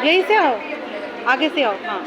यहीं से आओ, आगे से आओ। हाँ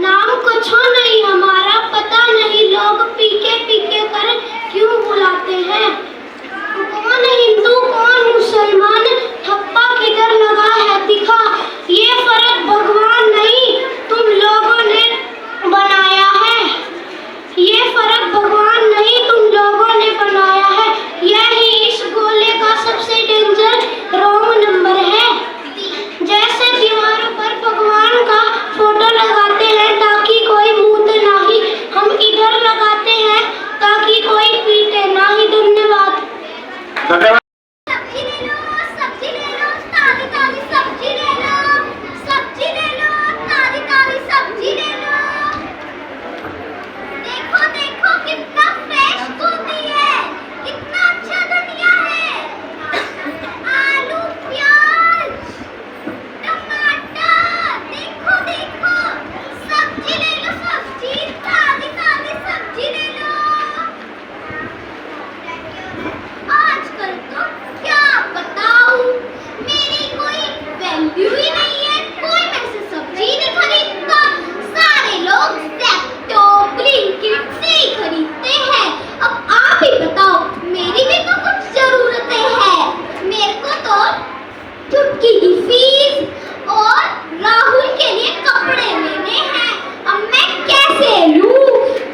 नाम कुछ नहीं हमारा, पता नहीं लोग पीके पीके कर क्यों बुलाते हैं। कौन हिंदू कौन मुसलमान, ठप्पा किधर लगा है दिखा। ये फर्क भगवान नहीं तुम लोगों ने बनाया है। ये फर्क भगवान नहीं तुम लोगों ने बनाया है। यही इस गोले का सबसे डेंजर रॉन्ग नंबर है। जैसे दीवारों पर भगवान का फोटो लगाते हैं ताकि कोई मूते नहीं, हम इधर लगाते हैं ताकि कोई पीटे नहीं। धन्यवाद। सब्जी ले लो, सब्जी ले लो, ताजी ताजी सब्जी ले लो, सब्जी ले लो, ताजी ताजी सब्जी ले लो। देखो देखो कितना फ्रेश गोभी है, कितना अच्छा धनिया है, आलू प्याज टमाटर। देखो देखो सब्जी ले लो, सब्जी ताजी ताजी सब्जी ले लो। आजकल तो क्या बताऊं, मेरी कोई वैल्यू ही नहीं है, कोई मेरे से सब्जी नहीं खरीदता। सारे लोग ज़ेप्टो ब्लिंकिट से ही खरीदते हैं। अब आप ही बताओ, मेरी भी तो कुछ जरूरतें हैं। मेरे को तो चुटकी की फीस और राहुल के लिए कपड़े लेने हैं। अब मैं कैसे लूं?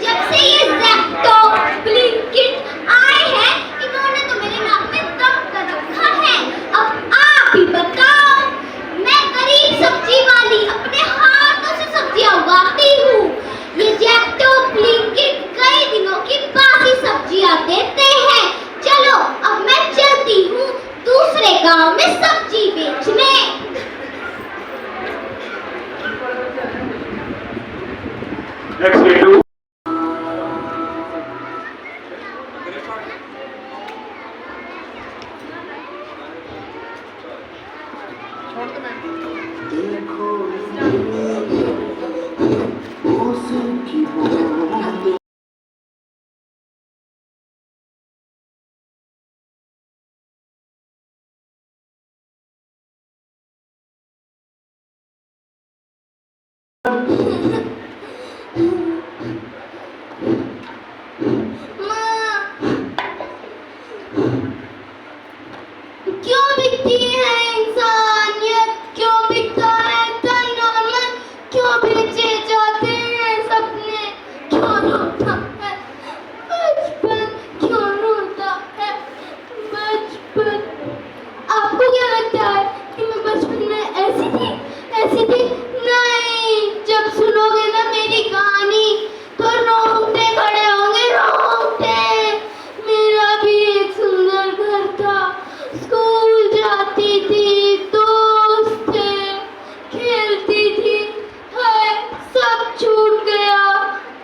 जब से ये ज़ेप्टो ब्लिंकिट आए हैं, इन्होंने तो मेरे नाक में दम कर रखा है। अब आप ही बताओ, मैं गरीब सब्जी वाली अपने हाथों से सब्जियां उगाती हूँ। ये ज़ेप्टो ब्लिंकिट कई दिनों की बासी सब्जियां देते हैं। चलो अब मैं चलती हूँ दूसरे गांव में सब्जी बेचने। क्यों बिकती है इंसानियत, क्यों बिकता है तन और मन, क्यों बेचे जाते हैं सपने, क्यों रोता है बचपन, क्यों रोता है बचपन। आपको क्या लगता है कि मैं बचपन में ऐसी थी, ऐसी थी? नहीं, जब सुनोगे ना मेरी कहानी तो रोंगटे खड़े होंगे, रोंगटे। मेरा भी एक सुंदर घर था, स्कूल जाती थी, दोस्त थे, खेलती थी, है सब छूट गया।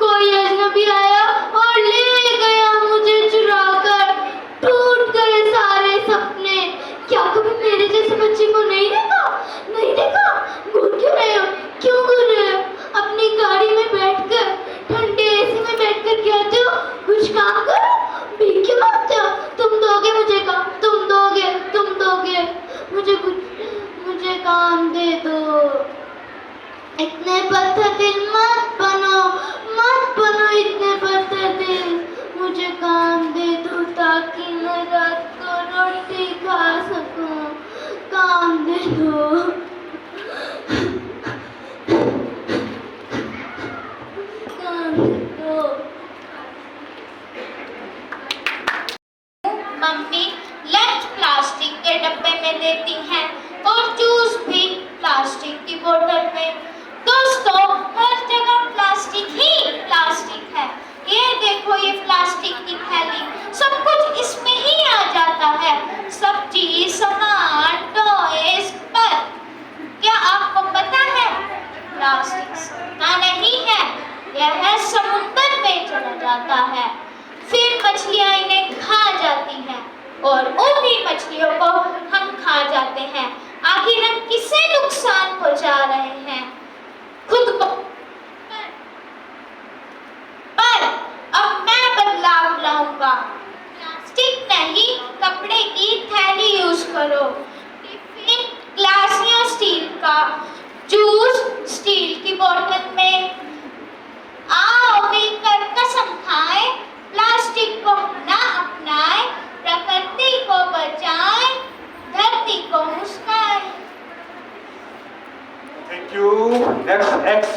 कोई अजनबी और उन्हीं मछलियों को हम खा जाते हैं। आखिर हम किसे नुकसान पहुंचा रहे हैं? खुद को। पर अब मैं बदलाव लाऊंगा। प्लास्टिक नहीं, कपड़े की थैली यूज करो। टिफिन ग्लास या स्टील का, जूस स्टील की बोतल में। आओ मिलकर कसम खाएं, प्लास्टिक को ना अपनाएं, प्रकृति को बचाएं, धरती को मुस्काएं। Thank you. नेक्स्ट एक्स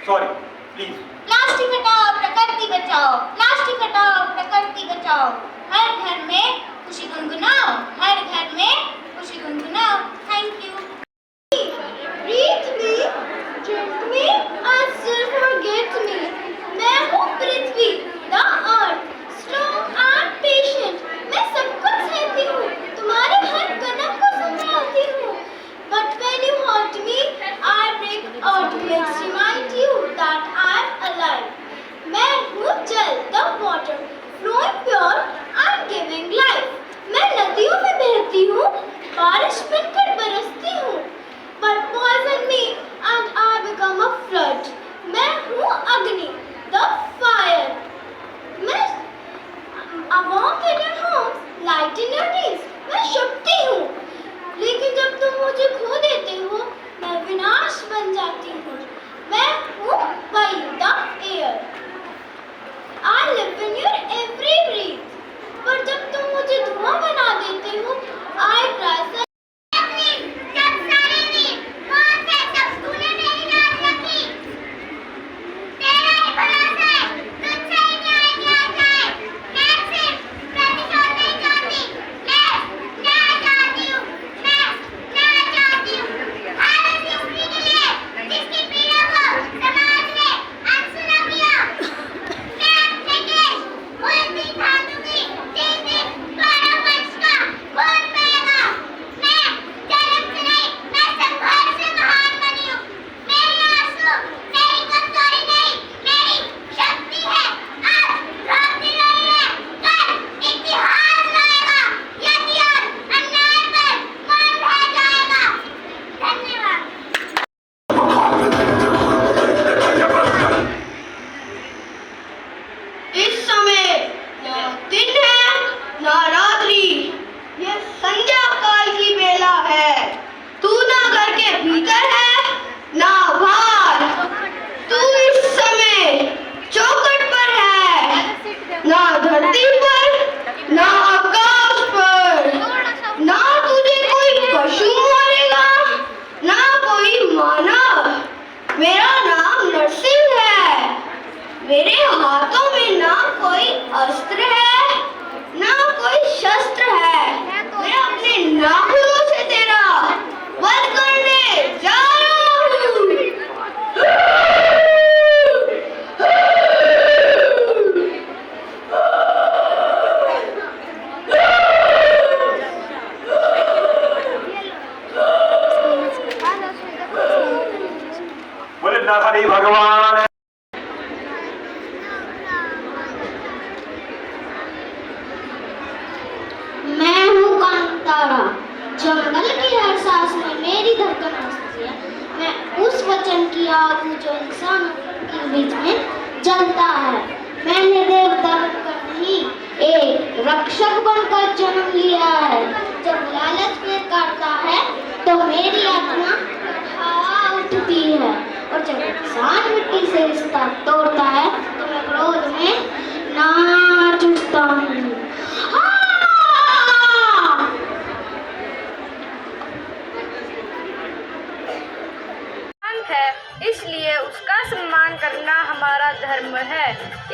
सॉरी प्लीज। प्लास्टिक हटाओ, प्रकृति बचाओ। प्लास्टिक हटाओ, प्रकृति बचाओ। हर घर में खुशी गुनगुनाओ, हर घर में खुशी गुनगुनाओ। Thank you. Breathe me, drink me, and still forget me. मैं हूँ पृथ्वी, the earth, strong and patient. मैं सब कुछ सहती हूँ, तुम्हारे हर कदम को संभालती हूँ। But when you hurt me, I break out, makes remind you that I'm alive. मैं हूँ जल, the water, flowing pure and giving life. मैं नदियों में बहती हूँ, बारिश बनकर बरसती हूँ। But poison me and I become a flood. मैं हूँ अग्नि, the fire. मैं a warmth in your homes, light in your days. मैं शक्ति हूँ, लेकिन जब तुम मुझे खो देते हो, मैं विनाश बन जाती हूँ। मैं हूँ वायु, the air. I live in your every breath. पर जब तुम मुझे धुआं बना देते हो, I cry. मेरे हाथों में ना कोई अस्त्र है, ना कोई शस्त्र है। मैं अपने नाखूनों से तेरा वध करने जा रहा हूँ। बोले नरहरि भगवान। मैं हूँ कांतारा, जंगल की हर सांस में मेरी धड़कन बसती है। मैं उस वचन की आग हूँ जो इंसानों के बीच में जलता है। मैंने देवता बनकर नहीं, एक रक्षक बनकर जन्म लिया है। जब लालच पेट काटता है तो मेरी आत्मा हवा उठती है, और जब इंसान मिट्टी से रिश्ता तोड़ता है तो मैं क्रोध में नाच उठता हूँ। है, इसलिए उसका सम्मान करना हमारा धर्म है।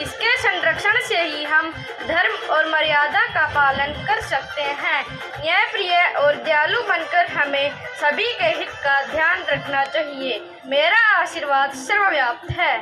इसके संरक्षण से ही हम धर्म और मर्यादा का पालन कर सकते हैं। न्यायप्रिय और दयालु बनकर हमें सभी के हित का ध्यान रखना चाहिए। मेरा आशीर्वाद सर्वव्याप्त है।